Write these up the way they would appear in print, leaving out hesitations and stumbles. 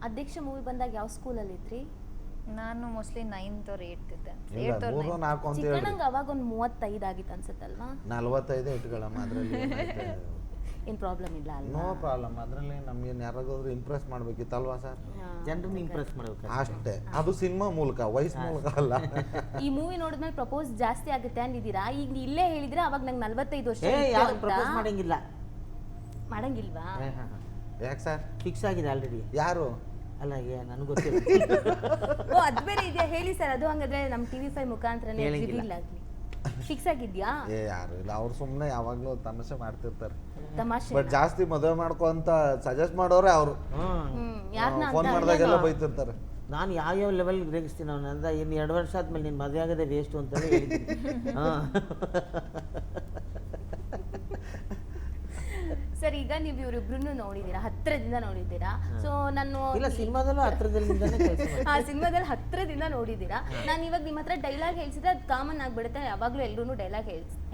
ಅಧ್ಯಕ್ಷ ಮೂವಿ ಬಂದಾಗ ಯಾವ ಸ್ಕೂಲಲ್ಲಿ ಇದ್ರಿ? ನಾನು ಮೋಸ್ಟ್ಲಿ 9th or 8th ಇದ್ದೆ. ಇಲ್ಲ, 3 4 ಅಂತ ಹೇಳಿ ಚಿಕ್ಕಣ್ಣಂಗೆ ಅವಾಗ ಒಂದು 35 ಆಗಿತ್ತು ಅನ್ಸುತ್ತಲ್ವಾ? 45 ಇಟ್ಕೊಳ್ಳಮ್ಮ, ಅದರಲ್ಲಿ ಏನು ಪ್ರಾಬ್ಲಮ್ ಇಲ್ಲ ಅಲ್ವಾ? No problem. ಅದರಲ್ಲಿ ನಮ್ಗೆ ಯಾರಾದ್ರೂ ಇಂಪ್ರೆಸ್ ಮಾಡ್ಬೇಕಿತ್ತಲ್ವಾ ಸರ್? ಜನರನ್ನ ಇಂಪ್ರೆಸ್ ಮಾಡ್ಬೇಕು ಅಷ್ಟೇ. ಅದು ಸಿನಿಮಾ ಮೂಲಕ, ವಯಸ್ಸು ಮೂಲಕ ಅಲ್ಲ. ಈ ಮೂವಿ ನೋಡಿದ್ಮೇಲೆ ಪ್ರಪೋಸ್ ಜಾಸ್ತಿ ಆಗುತ್ತೆ ಅಂದಿದ್ದೀರಾ, ಈಗ ಇಲ್ಲೇ ಹೇಳಿದ್ರೆ ಅವಾಗ ನಂಗೆ 45 ವರ್ಷ ಯಾವ್ದು ಪ್ರಪೋಸ್ ಮಾಡಂಗಿಲ್ಲ. ಮಾಡಂಗಿಲ್ವಾ? ಯಾಕೆ ಸರ್? ಫಿಕ್ಸ್ ಆಗಿದೆ ಆಲ್ರೆಡಿ. ಯಾರು? ಅಲ್ಲ ನನಗೆ ಗೊತ್ತಿಲ್ಲ. ಓ ಅದು ಬೇರೆ ಇದೆಯಾ? ಹೇಳಿ ಸರ್. ಅದು ಹಂಗಾದ್ರೆ ನಮ್ಮ TV5 ಮುಖಾಂತರನೇ ರಿವೀಲ್ ಆಗಲಿ. ಫಿಕ್ಸ್ ಆಗಿದ್ಯಾ? ಯಾರು ಇಲ್ಲ, ಅವ್ರು ಸುಮ್ಮನೆ ಯಾವಾಗಲೂ ತಮಾಷೆ ಮಾಡ್ತಿರ್ತಾರೆ. ತಮಾಷೆ. ಬಟ್ ಜಾಸ್ತಿ ಮದುವೆ ಮಾಡ್ಕೊ ಅಂತ ಸಜೆಸ್ಟ್ ಮಾಡೋರೆ ಅವರು. ಯಾರನ್ನ ಫೋನ್ ಮಾಡಿದಾಗೆಲ್ಲ ಬೈತಿರ್ತಾರೆ. ನಾನು ಯಾವ ಲೆವೆಲ್ಗೆ ರೇಗಿಸ್ತೀನಿ ಅವನ ಅಂದ್ರೆ ಇನ್ನು 2 ವರ್ಷ ಆದ್ಮೇಲೆ ನೀನು ಮದುವೆ ಆಗೋದೇ ವೇಸ್ಟ್ ಅಂತಲೇ ಹೇಳಿದ್ದೀನಿ. ಸರ್, ಈಗ ನೀವು ಇವರಿಬ್ರು ನೋಡಿದ್ದೀರಾ, ಹತ್ರದಿಂದ ನೋಡಿದ್ದೀರಾ. ಸೊ ನಾನು ಇಲ್ಲ, ಸಿನಿಮಾದಲ್ಲೂ ಹತ್ರದಲ್ಲಿಂದಾನೆ ಕೆಲಸ ಮಾಡಿ. ಸಿನಿಮಾದಲ್ಲಿ ಹತ್ರದಿಂದ ನೋಡಿದ್ದೀರಾ. ನಾನು ಇವಾಗ ನಿಮ್ಮ ಹತ್ರ ಡೈಲಾಗ್ ಹೇಳ್ಸಿದ್ರೆ ಅದು ಕಾಮನ್ ಆಗಿಬಿಡುತ್ತೆ. ಯಾವಾಗಲೂ ಎಲ್ಲರೂ ಡೈಲಾಗ್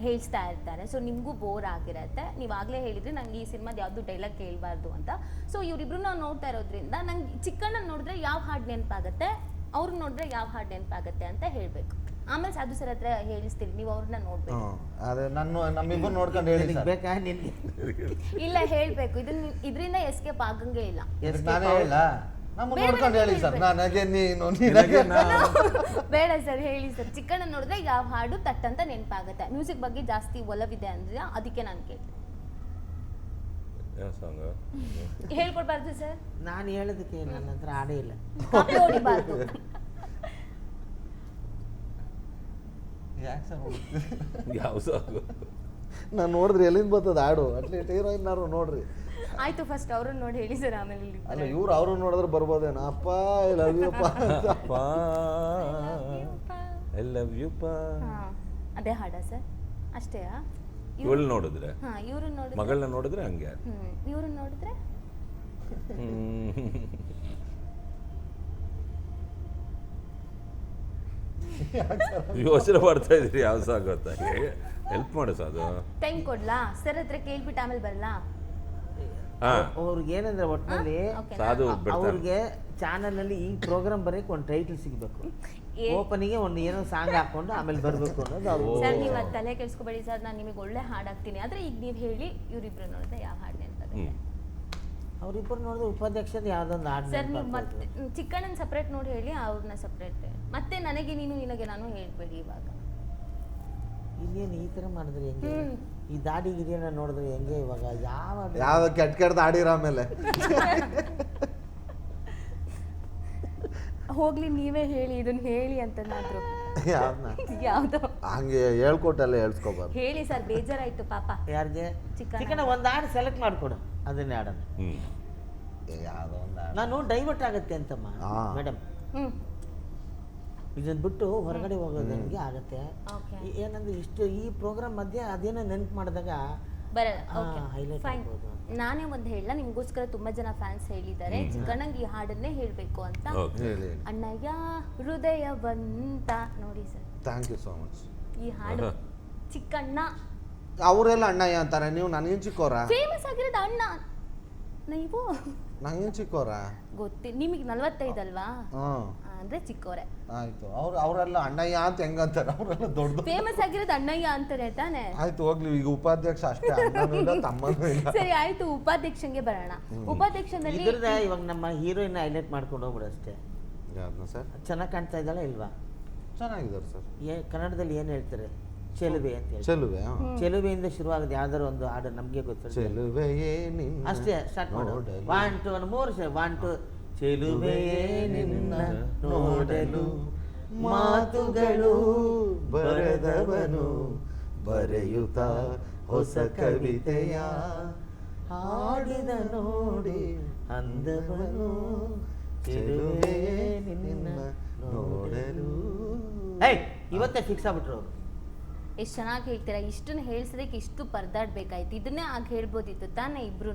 ಹೇಳ್ಸ್ತಾ ಇರ್ತಾರೆ. ಸೊ ನಿಮಗೂ ಬೋರ್ ಆಗಿರತ್ತೆ. ನೀವಾಗಲೇ ಹೇಳಿದ್ರಿ ನಂಗೆ ಈ ಸಿನಿಮಾದ ಯಾವುದು ಡೈಲಾಗ್ ಕೇಳಬಾರ್ದು ಅಂತ. ಸೊ ಇವರಿಬ್ರು ನಾವು ನೋಡ್ತಾ ಇರೋದ್ರಿಂದ ನಂಗೆ ಚಿಕ್ಕಣ್ಣ ನೋಡಿದ್ರೆ ಯಾವ ಹಾಡು ನೆನಪಾಗುತ್ತೆ, ಅವ್ರನ್ನ ನೋಡಿದ್ರೆ ಯಾವ ಹಾಡು ನೆನಪಾಗುತ್ತೆ ಅಂತ ಹೇಳಬೇಕು. ಆಮೇಲೆ ಸಾಧು ಸರ್ ಹತ್ರ ಹೇಳಿಸ್ತೀರಿ, ನೀವು ಅವ್ರನ್ನ ನೋಡ್ಬೇಕು. ಅದೇ ನಮ್ಮಿಬ್ಬರು ನೋಡ್ಕೊಂಡು ಹೇಳಿ ಸರ್. ಬೇಕಾ ನಿನ್ಗೆ? ಇಲ್ಲ, ಹೇಳ್ಬೇಕು. ಇದರಿಂದ ಎಸ್ಕೇಪ್ ಆಗಂಗೆ ಇಲ್ಲ. ನಾನೇ ಹೇಳ, ನಮ್ಮ ನೋಡ್ಕೊಂಡು ಹೇಳಿ ಸರ್. ನನಗೆ ನೀನು ಬೇಡ ಸರ್, ಹೇಳಿ ಸರ್. ಚಿಕ್ಕಣ್ಣ ನೋಡಿದ್ರೆ ಯಾವ ಹಾಡು ತಟ್ಟಂತ ನೆನಪಾಗುತ್ತೆ. ಮ್ಯೂಸಿಕ್ ಬಗ್ಗೆ ಜಾಸ್ತಿ ಒಲವಿದೆ ಅಂದ್ರೆ ಅದಕ್ಕೆ ನಾನು ಕೇಳ್ತೀನಿ. ಹೇಳ್ಕೊಡ್ಬಾರ್ದು ಸರ್? ನಾನು ಹೇಳೋದಕ್ಕೆ ನನ್ನ ಹತ್ರ ಹಾಡೇ ಇಲ್ಲ. ಕಾಪಿ ಹೊಡಿಬಾರ್ದು. ಯಾಕೆ ಸರ್? ಯಾವ ಸಾಂಗು? ನಾನು ನೋಡಿದ್ರಿ ಎಲ್ಲಿಂದ ಬರ್ತದ ಹಾಡು? ಅಟ್ಲೀಸ್ಟ್ ಹೀರೋಯಿನ್ನಾರು ನೋಡ್ರಿ. ಆಯ್ತು, ಫಸ್ಟ್ ಅವ್ರನ್ನ ನೋಡಿ ಹೇಳಿ ಸರ್, ಆಮೇಲೆ ಅಲ್ಲ ಇವ್ರು ಅವರು ನೋಡಿದ್ರೆ ಬರ್ಬೋದೇನೋ. ಅಪ್ಪ ಐ ಲವ್ ಯು ಪಾ, ಐ ಲವ್ ಯು ಪಾ. ಅದೇ ಹಾಡ ಸರ್? ಅಷ್ಟೇಯಾ? ಇವಳು ನೋಡಿದ್ರೆ, ಇವ್ರನ್ನ ನೋಡಿದ್ರೆ, ಮಗಳನ್ನ ನೋಡಿದ್ರೆ ಹಂಗೆ. ಇವ್ರನ್ನ ನೋಡಿದ್ರೆ ಯೋಚನೆ ಮಾಡ್ತಾ ಇದ್ರಿ ಯಾವ ಸಾಂಗ್ ಅಂತ. ಹೆಲ್ಪ್ ಮಾಡು ಸಾಧು. ಟೈಮ್ ಕೊಡ್ಲಾ ಸರ್? ಹತ್ರ ಕೇಳ್ಬಿಟ್ಟು ಆಮೇಲೆ ಬರಲಾ? ಅವ್ರಿಗೆ ಏನಂದ್ರೆ ಒಟ್ಟಿನಲ್ಲಿ ಸಾಧು ಅವ್ರಿಗೆ ಚಾನಲ್ನಲ್ಲಿ ಈ ಪ್ರೋಗ್ರಾಮ್ ಬರೋಕ್ಕೆ ಒಂದು ಟೈಟಲ್ ಸಿಗಬೇಕು. ಓಪನಿಗೆ ಒಂದು ಏನೋ ಸಾಂಗ್ ಹಾಕೊಂಡು ಆಮೇಲೆ ಬರಬೇಕು ಅನ್ನೋದು. ಸರ್ ನೀವು ಅದು ತಲೆ ಕೆಡಿಸ್ಕೋಬೇಡಿ ಸರ್, ನಾನು ನಿಮಗೆ ಒಳ್ಳೆ ಹಾಡು ಹಾಕ್ತೀನಿ. ಆದರೆ ಈಗ ನೀವು ಹೇಳಿ ಇವರಿಬ್ರು ನೋಡಿದ್ರೆ ಯಾವ ಹಾಡು ನೆನಪಾಗುತ್ತೆ? ಅವರಿಬ್ಬರು ನೋಡಿದ್ರೆ ಉಪಾಧ್ಯಕ್ಷದ ಯಾವುದೊಂದು ಹಾಡು ಸರ್. ನೀವು ಮತ್ತೆ ಚಿಕ್ಕಣ್ಣನ ಸಪ್ರೇಟ್ ನೋಡಿ ಹೇಳಿ, ಅವ್ರನ್ನ ಸಪ್ರೇಟ್. ಮತ್ತೆ ನನಗೆ ನೀನು ನಿನಗೆ ನಾನು ಹೇಳ್ಬೇಡಿ. ಇವಾಗ ಇನ್ನೇನು ಈ ಥರ ಮಾಡಿದ್ರೆ ಹೆಂಗೆ? ಈ ದಾಡಿ ಗಿರಿಯನ್ನ ನೋಡಿದ್ರೆ ಹೆಂಗೆ? ಇವಾಗ ಯಾವ ಕೆಟ್ಟ ಆಡಿರ ಮೇಲೆ ಹೋಗ್ಲಿ, ನೀವೇ ಹೇಳಿ, ಇದನ್ನ ಹೇಳಿ ಅಂತನಾದ್ರು. ಯಾವ್ದು ಹಂಗೆ ಹೇಳ್ಕೊಟ್ಟೆಲ್ಲ ಹೇಳ್ಸ್ಕೊಬಾರ್ದು. ಹೇಳಿ ಸರ್, ಬೇಜಾರಾಯ್ತು ಪಾಪ. ಯಾರಿಗೆ? ಚಿಕ್ಕಣ್ಣ ಒಂದು ಹಾಡು ಸೆಲೆಕ್ಟ್ ಮಾಡಿಕೊಡು, ಅದನ್ನೇ ಹಾಡೋಣ. ಯಾವುದೋ ಒಂದು ನಾನು ಡೈವರ್ಟ್ ಆಗುತ್ತೆ ಅಂತಮ್ಮ ಮೇಡಮ್. ಇದನ್ನ ಬಿಟ್ಟು ಹೊರಗಡೆ ಹೋಗೋದು ನನಗೆ ಆಗುತ್ತೆ. ಏನಂದ್ರೆ ಇಷ್ಟು ಈ ಪ್ರೋಗ್ರಾಮ್ ಮಧ್ಯೆ ಅದೇನೋ ನೆನ್ಪು ಮಾಡಿದಾಗ ಹೈಲೈಟ್ ಆಗ್ಬೋದು. ನಾನೇ ಒಂದು ಹೇಳ, ನಿಮ್ಗೋಸ್ಕರ ತುಂಬಾ ಜನ ಫ್ಯಾನ್ಸ್ ಹೇಳಿದ್ದಾರೆ ಚಿಕ್ಕಣ್ಣಂಗೆ ಈ ಹಾಡನ್ನೇ ಹೇಳ್ಬೇಕು ಅಂತ. ಅಣ್ಣಯ್ಯ ಹೃದಯವಂತ ನೋಡಿ sir. Thank you so much. ಈ ಹಾಡು ಚಿಕ್ಕಣ್ಣ, ಅವರೆಲ್ಲ ಅಣ್ಣಯ್ಯ ಅಂತಾರೆ, ನೀವು ನನಗೇನು ಚಿಕ್ಕೋರ? ಫೇಮಸ್ ಆಗಿರೋದು ಅಣ್ಣ. ನೀವು ನಂಗೇನು ಚಿಕ್ಕೋರ? ಗೊತ್ತಿಲ್ಲ, ನಿಮಗೆ 45 ಅಲ್ವಾ? ಅಂದ್ರೆ ಚಿಕ್ಕವರೇ. ಆಯ್ತು, ಅವರೆಲ್ಲ ಅಣ್ಣಯ್ಯ ಅಂತ ಹೆಂಗಂತಾರೆ? ಅವರೆಲ್ಲ ದೊಡ್ಡ ಫೇಮಸ್ ಆಗಿರೋದು ಅಣ್ಣಯ್ಯ ಅಂತಾರೆ ತಾನೆ. ಆಯ್ತು ಹೋಗ್ಲಿ, ಈಗ ಉಪಾಧ್ಯಕ್ಷ ಅಷ್ಟೇ, ಅಣ್ಣನೂ ಇಲ್ಲ ತಮ್ಮನೂ ಇಲ್ಲ. ಸರಿ ಆಯ್ತು, ಉಪಾಧ್ಯಕ್ಷಂಗೆ ಬರೋಣ. ಉಪಾಧ್ಯಕ್ಷದಲ್ಲಿ ಇವಾಗ ನಮ್ಮ ಹೀರೋಯಿನ್ ಹೈಲೈಟ್ ಮಾಡ್ಕೊಂಡು ಹೋಗ್ಬಿಡು ಅಷ್ಟೇ. ಸರ್ ಚೆನ್ನಾಗಿ ಕಾಣ್ತಾ ಇದ್ದಾಳ ಇಲ್ವಾ? ಚೆನ್ನಾಗಿದ್ದಾರೆ ಸರ್. ಕನ್ನಡದಲ್ಲಿ ಏನು ಹೇಳ್ತಾರೆ? ಚೆಲುವೆ ಅಂತ ಹೇಳಿ. ಚೆಲುವೆ, ಚೆಲುವೆಯಿಂದ ಶುರುವಾಗದೆ ಯಾವ್ದಾರು ಒಂದು ಹಾಡು ನಮಗೆ ಗೊತ್ತಿಲ್ಲ. ಚೆಲುವೆಯೇ ನಿನ್ನ ಅಷ್ಟೇ ಸ್ಟಾರ್ಟ್ ಮಾಡು. 1 2 3 1 2. ಚೆಲುವೆಯೇ ನಿನ್ನ ನೋಡಲು ಮಾತುಗಳು ಬರೆದವನು ಬರೆಯುತ್ತ ಹೊಸ ಕವಿತೆಯ ಹಾಡಿದ ನೋಡಿ ಅಂದವನು ಚೆಲುವೆಯೇ ನಿನ್ನ ನೋಡಲು. ಇವತ್ತೇ ಫಿಕ್ಸ್ ಆಗ್ಬಿಟ್ರು ಅವರು. ಎಷ್ಟು ಚೆನ್ನಾಗಿ ಹೇಳ್ತೀರಾ. ಇಷ್ಟನ್ನು ಹೇಳ್ಸೋದಕ್ಕೆ ಇಷ್ಟು ಪರದಾಡ್ಬೇಕಾಯ್ತು. ಇದನ್ನೇ ಆಗ ಹೇಳ್ಬೋದಿತ್ತು ತಾನೇ ಇಬ್ರು.